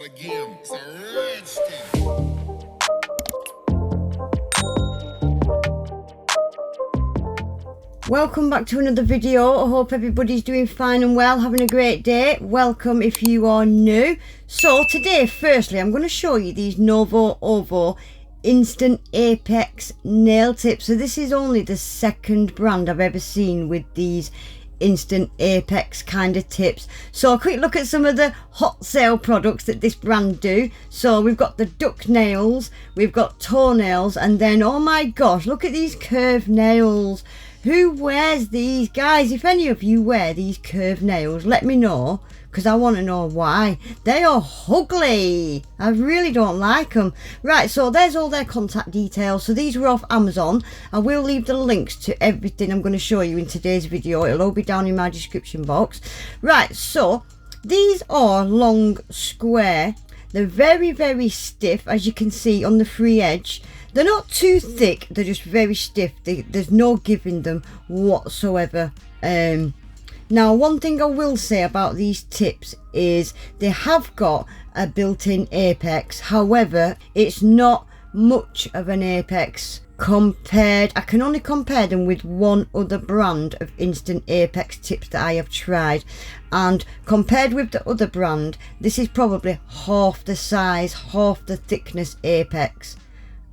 again. It's a rich thing. Welcome back to another video. I hope everybody's doing fine and well, having a great day. Welcome if you are new. So today, firstly, I'm going to show you these Novo Ovo Instant Apex nail tips. So this is only the second brand I've ever seen with these Instant Apex kind of tips. So a quick look at some of the hot sale products that this brand do. So we've got the duck nails, we've got toenails, and then, oh my gosh, look at these curved nails. Who wears these? Guys, if any of you wear these curved nails, let me know, because I want to know why. They are ugly. I really don't like them. Right, so there's all their contact details. So these were off Amazon. I will leave the links to everything I'm going to show you in today's video. It'll all be down in my description box. Right, so these are long square. They're very, very stiff, as you can see on the free edge. They're not too thick, they're just very stiff. There's no giving them whatsoever. Now, one thing I will say about these tips is they have got a built-in apex. However, it's not much of an apex compared. I can only compare them with one other brand of instant apex tips that I have tried. And compared with the other brand, this is probably half the size, half the thickness apex.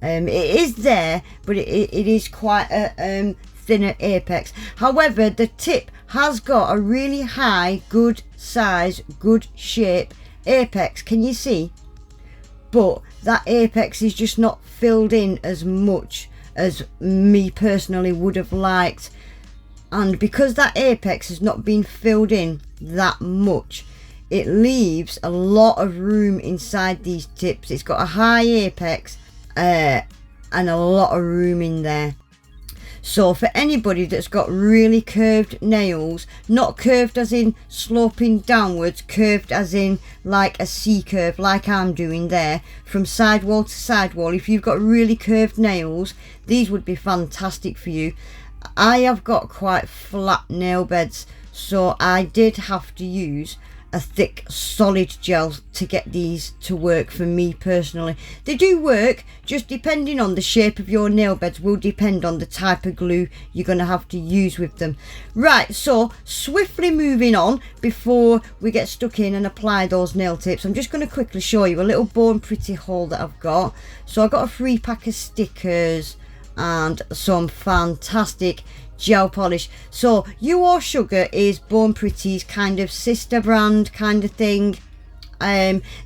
It is there, but it is quite a thinner apex. However, the tip has got a really high, good size, good shape apex. Can you see? But that apex is just not filled in as much as me personally would have liked. And because that apex has not been filled in that much, it leaves a lot of room inside these tips. It's got a high apex and a lot of room in there. So for anybody that's got really curved nails, not curved as in sloping downwards, curved as in like a C curve, like I'm doing there, from sidewall to sidewall, if you've got really curved nails, these would be fantastic for you. I have got quite flat nail beds, so I did have to use a thick solid gel to get these to work for me personally. They do work, just depending on the shape of your nail beds will depend on the type of glue you're going to have to use with them. Right, so swiftly moving on before we get stuck in and apply those nail tips, I'm just going to quickly show you a little Born Pretty haul that I've got. So I got a free pack of stickers and some fantastic gel polish. So You Are Sugar is Born Pretty's kind of sister brand kind of thing.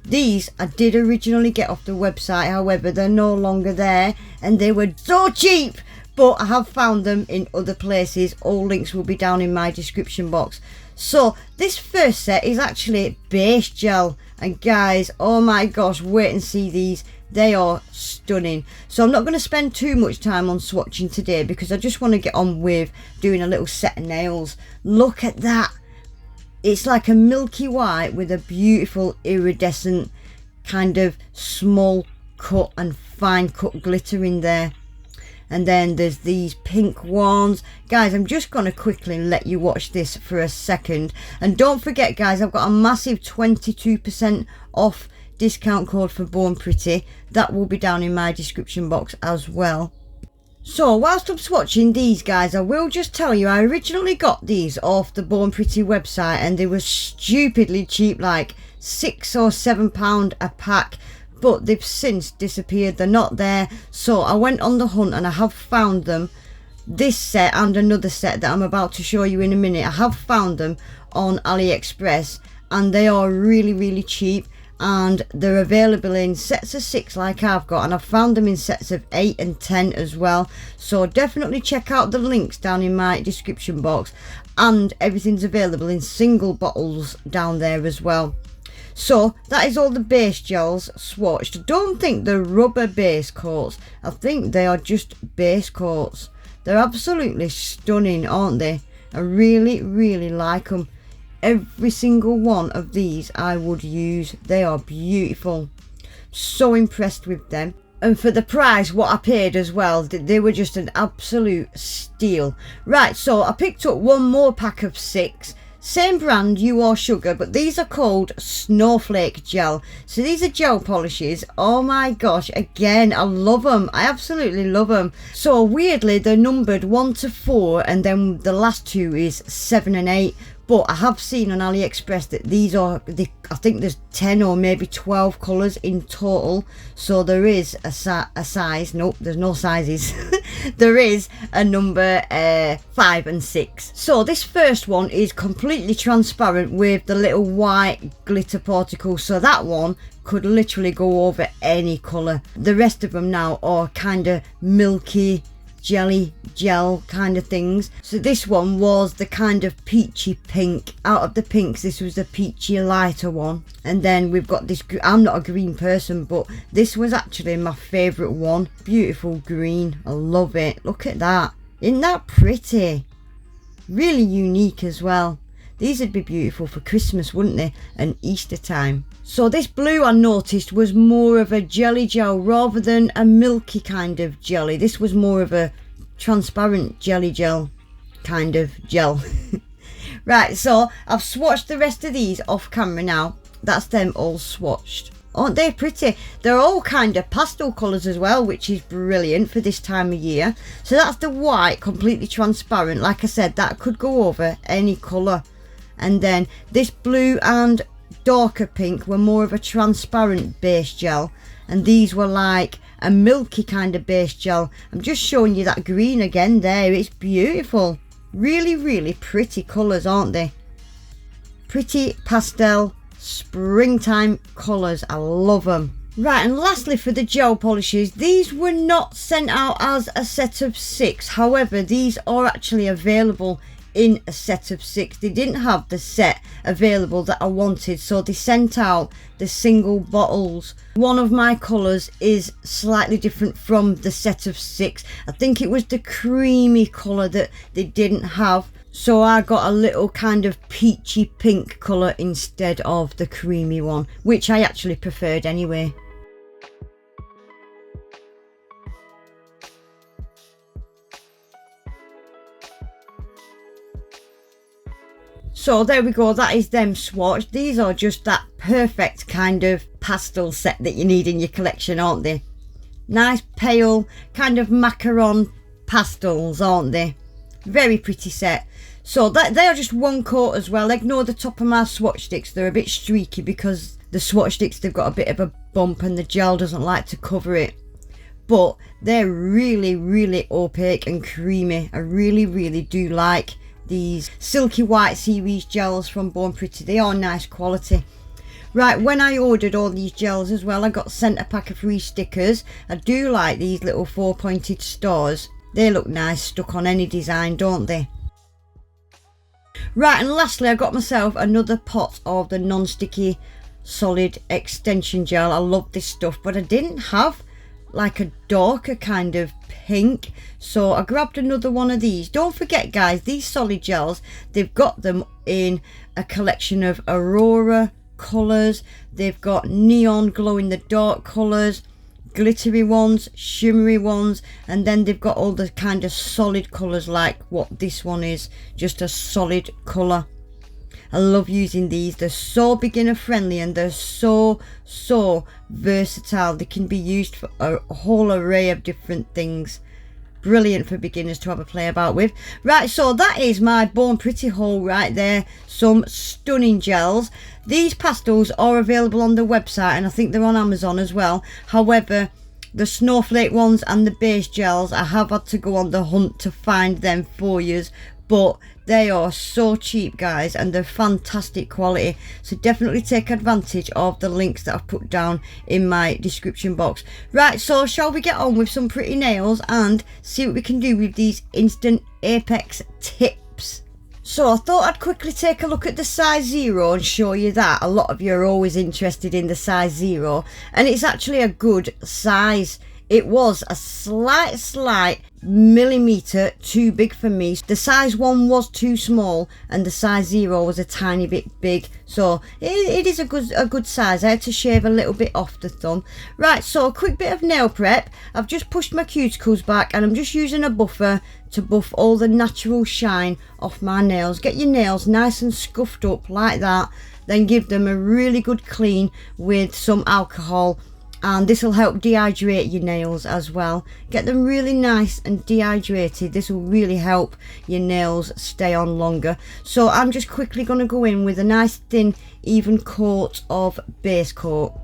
These I did originally get off the website, however they're no longer there and they were so cheap, but I have found them in other places. All links will be down in my description box. So this first set is actually base gel, and guys, oh my gosh, wait and see these. They are stunning. So I'm not going to spend too much time on swatching today because I just want to get on with doing a little set of nails. Look at that. It's like a milky white with a beautiful iridescent kind of small cut and fine cut glitter in there. And then there's these pink ones. Guys, I'm just going to quickly let you watch this for a second. And don't forget, guys, I've got a massive 22% off discount code for Born Pretty. That will be down in my description box as well. So whilst I'm swatching these, guys, I will just tell you I originally got these off the Born Pretty website and they were stupidly cheap, like £6 or £7 a pack, but they've since disappeared. They're not there. So I went on the hunt and I have found them. This set and another set that I'm about to show you in a minute, I have found them on AliExpress and they are really, really cheap. And they're available in sets of 6 like I've got, and I've found them in sets of 8 and 10 as well. So definitely check out the links down in my description box, and everything's available in single bottles down there as well. So that is all the base gels swatched. I don't think they're rubber base coats, I think they are just base coats. They're absolutely stunning, aren't they? I really, really like them. Every single one of these I would use. They are beautiful. So impressed with them. And for the price, what I paid as well, they were just an absolute steal. Right, so I picked up one more pack of 6. Same brand, You or Sugar, but these are called Snowflake Gel. So these are gel polishes. Oh my gosh, again, I love them. I absolutely love them. So weirdly, they're numbered 1 to 4, and then the last two is 7 and 8. But I have seen on AliExpress that these are, I think there's 10 or maybe 12 colours in total. So there is a size, nope, there's no sizes. There is a number 5 and 6. So this first one is completely transparent with the little white glitter particles. So that one could literally go over any colour. The rest of them now are kind of milky, jelly gel kind of things. So this one was the kind of peachy pink. Out of the pinks, this was the peachy lighter one. And then we've got this, I'm not a green person, but this was actually my favourite one. Beautiful green, I love it. Look at that, isn't that pretty? Really unique as well. These would be beautiful for Christmas, wouldn't they, and Easter time. So this blue, I noticed, was more of a jelly gel rather than a milky kind of jelly. This was more of a transparent jelly gel kind of gel. Right, so I've swatched the rest of these off camera now. That's them all swatched. Aren't they pretty? They're all kind of pastel colours as well, which is brilliant for this time of year. So that's the white, completely transparent. Like I said, that could go over any colour. And then this blue and darker pink were more of a transparent base gel, and these were like a milky kind of base gel. I'm just showing you that green again there. It's beautiful. Really, really pretty colours, aren't they? Pretty pastel springtime colours. I love them. Right, and lastly for the gel polishes, these were not sent out as a set of 6. However, these are actually available in a set of 6. They didn't have the set available that I wanted, so they sent out the single bottles. One of my colours is slightly different from the set of 6. I think it was the creamy colour that they didn't have, so I got a little kind of peachy pink colour instead of the creamy one, which I actually preferred anyway. So there we go, that is them swatched. These are just that perfect kind of pastel set that you need in your collection, aren't they? Nice pale kind of macaron pastels, aren't they? Very pretty set. So that they are just one coat as well. Ignore the top of my swatch sticks, they're a bit streaky because the swatch sticks, they've got a bit of a bump and the gel doesn't like to cover it. But they're really, really opaque and creamy. I really, really do like these Silky White series gels from Born Pretty. They are nice quality. Right, when I ordered all these gels as well, I got sent a pack of free stickers. I do like these little 4-pointed stars. They look nice stuck on any design, don't they? Right, and lastly I got myself another pot of the non-sticky solid extension gel. I love this stuff, but I didn't have like a darker kind of pink, so I grabbed another one of these. Don't forget guys, these solid gels, they've got them in a collection of Aurora colours. They've got neon glow in the dark colours, glittery ones, shimmery ones, and then they've got all the kind of solid colours like what this one is, just a solid colour. I love using these. They're so beginner friendly and they're so versatile. They can be used for a whole array of different things. Brilliant for beginners to have a play about with. Right, so that is my Born Pretty haul right there. Some stunning gels. These pastels are available on the website and I think they're on Amazon as well. However, the Snowflake ones and the base gels, I have had to go on the hunt to find them for you. But they are so cheap guys, and they're fantastic quality, so definitely take advantage of the links that I've put down in my description box. Right, so shall we get on with some pretty nails and see what we can do with these Instant Apex tips? So I thought I'd quickly take a look at the size 0 and show you that. A lot of you are always interested in the size 0, and it's actually a good size It was a slight millimetre too big for me. The size 1 was too small and the size 0 was a tiny bit big, so it is a good size. I had to shave a little bit off the thumb. Right, so a quick bit of nail prep. I've just pushed my cuticles back and I'm just using a buffer to buff all the natural shine off my nails. Get your nails nice and scuffed up like that, then give them a really good clean with some alcohol, and this will help dehydrate your nails as well. Get them really nice and dehydrated. This will really help your nails stay on longer. So I'm just quickly going to go in with a nice thin even coat of base coat.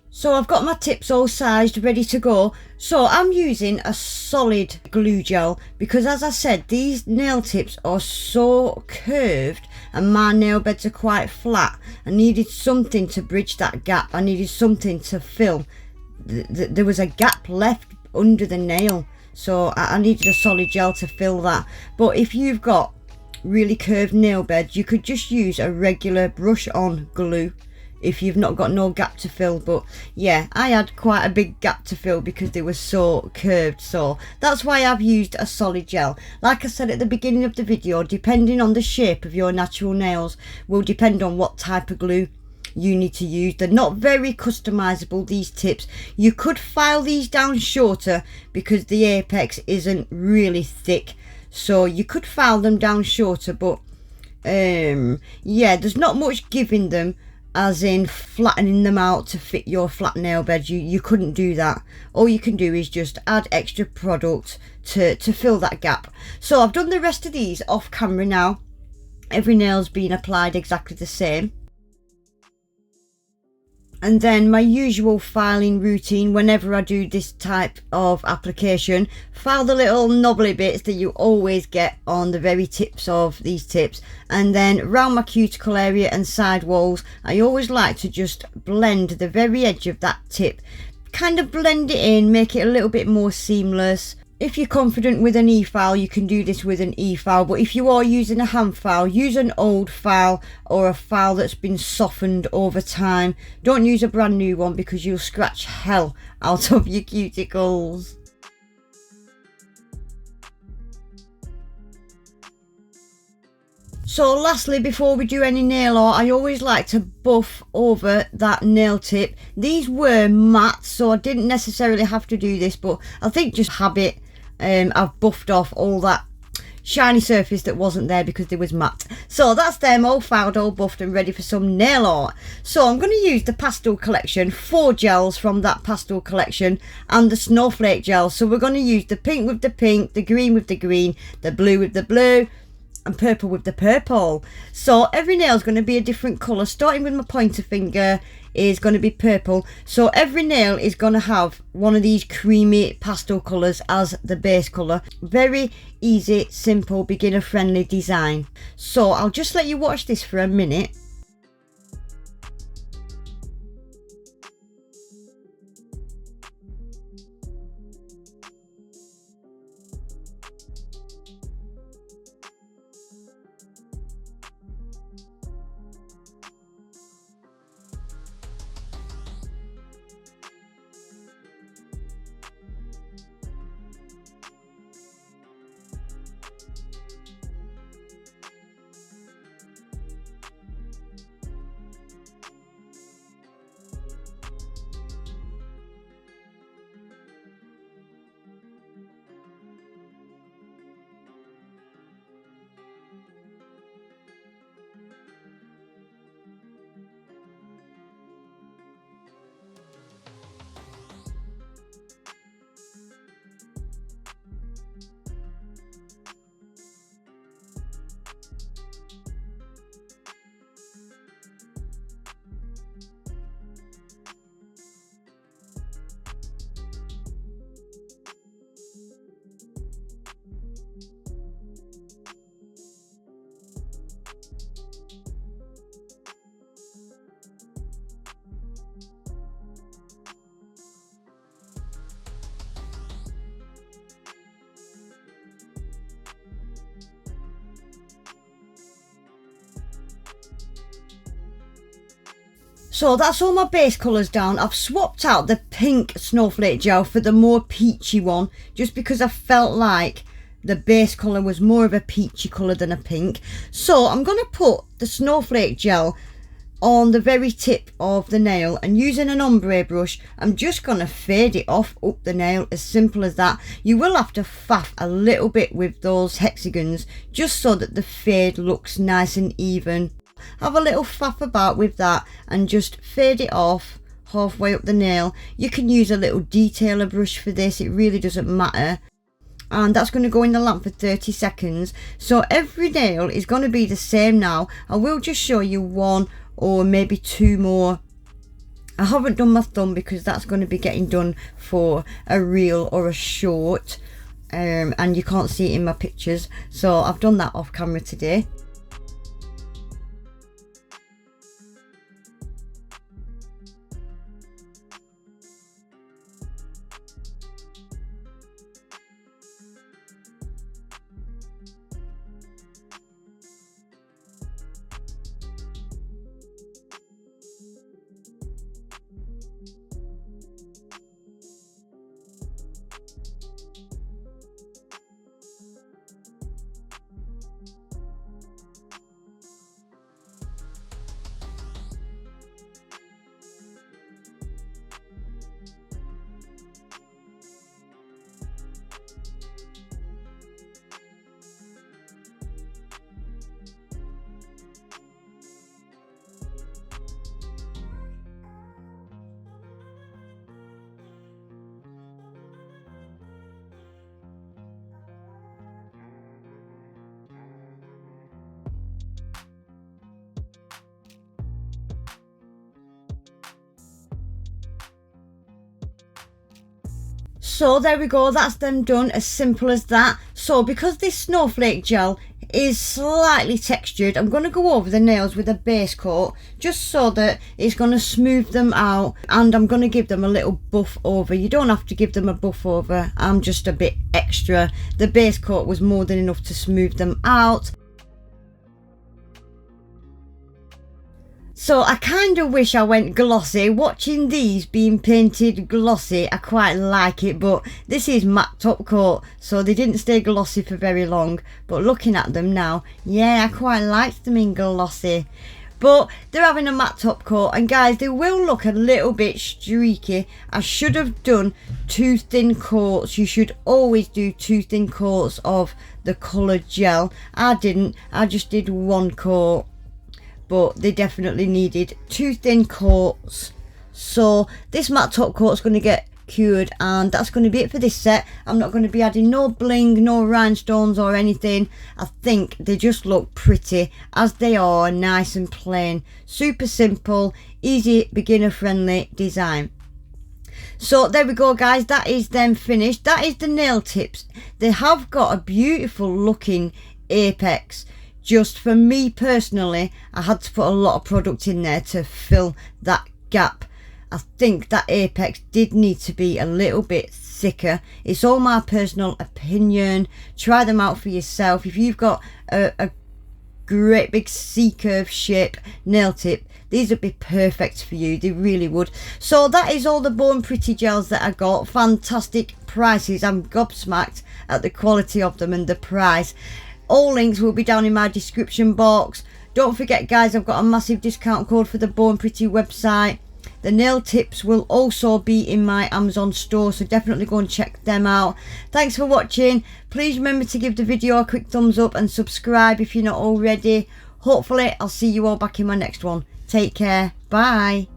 So I've got my tips all sized, ready to go. So I'm using a solid glue gel because, as I said, these nail tips are so curved and my nail beds are quite flat. I needed something to bridge that gap. I needed something to fill. There was a gap left under the nail, so I needed a solid gel to fill that. But if you've got really curved nail beds, you could just use a regular brush on glue if you've not got no gap to fill. But yeah, I had quite a big gap to fill because they were so curved, so that's why I've used a solid gel. Like I said at the beginning of the video, depending on the shape of your natural nails will depend on what type of glue you need to use. They're not very customizable, these tips. You could file these down shorter because the apex isn't really thick, so you could file them down shorter, but yeah, there's not much giving them, as in flattening them out to fit your flat nail bed. You couldn't do that. All you can do is just add extra product to fill that gap. So I've done the rest of these off camera now. Every nail's been applied exactly the same. And then my usual filing routine whenever I do this type of application, file the little knobbly bits that you always get on the very tips of these tips, and then round my cuticle area and side walls I always like to just blend the very edge of that tip, kind of blend it in, make it a little bit more seamless. If you're confident with an e-file, you can do this with an e-file, but if you are using a hand file, use an old file or a file that's been softened over time. Don't use a brand new one because you'll scratch hell out of your cuticles. So lastly, before we do any nail art, I always like to buff over that nail tip. These were matte, so I didn't necessarily have to do this, but I think just habit, I've buffed off all that shiny surface that wasn't there because they was matte. So that's them all filed, all buffed and ready for some nail art. So I'm going to use the pastel collection, 4 gels from that pastel collection, and the Snowflake gel. So we're going to use the pink with the pink, the green with the green, the blue with the blue, and purple with the purple. So every nail is going to be a different colour. Starting with my pointer finger is going to be purple, so every nail is going to have one of these creamy pastel colours as the base colour. Very easy, simple, beginner friendly design. So I'll just let you watch this for a minute. So that's all my base colours down. I've swapped out the pink Snowflake gel for the more peachy one, just because I felt like the base colour was more of a peachy colour than a pink. So I'm going to put the Snowflake gel on the very tip of the nail, and using an ombre brush I'm just going to fade it off up the nail. As simple as that. You will have to faff a little bit with those hexagons just so that the fade looks nice and even. Have a little faff about with that and just fade it off halfway up the nail. You can use a little detailer brush for this, it really doesn't matter. And that's going to go in the lamp for 30 seconds. So every nail is going to be the same now. I will just show you one or maybe two more. I haven't done my thumb because that's going to be getting done for a reel or a short, and you can't see it in my pictures, so I've done that off camera today. So there we go, that's them done, as simple as that. So because this Snowflake gel is slightly textured, I'm going to go over the nails with a base coat just so that it's going to smooth them out, and I'm going to give them a little buff over. You don't have to give them a buff over, I'm just a bit extra. The base coat was more than enough to smooth them out. So I kind of wish I went glossy. Watching these being painted glossy, I quite like it, but this is matte top coat, so they didn't stay glossy for very long. But looking at them now, yeah, I quite liked them in glossy. But they're having a matte top coat, and guys, they will look a little bit streaky. I should have done 2 thin coats. You should always do 2 thin coats of the coloured gel. I didn't, I just did 1 coat. But they definitely needed 2 thin coats. So this matte top coat is going to get cured, and that's going to be it for this set. I'm not going to be adding no bling, no rhinestones or anything. I think they just look pretty as they are, nice and plain. Super simple, easy, beginner friendly design. So there we go guys, that is them finished. That is the nail tips. They have got a beautiful looking apex. Just for me personally, I had to put a lot of product in there to fill that gap. I think that apex did need to be a little bit thicker. It's all my personal opinion. Try them out for yourself. If you've got a great big C-curve shape nail tip, these would be perfect for you. They really would. So that is all the Born Pretty gels that I got. Fantastic prices. I'm gobsmacked at the quality of them and the price. All links will be down in my description box. Don't forget guys, I've got a massive discount code for the Born Pretty website. The nail tips will also be in my Amazon store, so definitely go and check them out. Thanks for watching. Please remember to give the video a quick thumbs up and subscribe if you're not already. Hopefully I'll see you all back in my next one. Take care. Bye.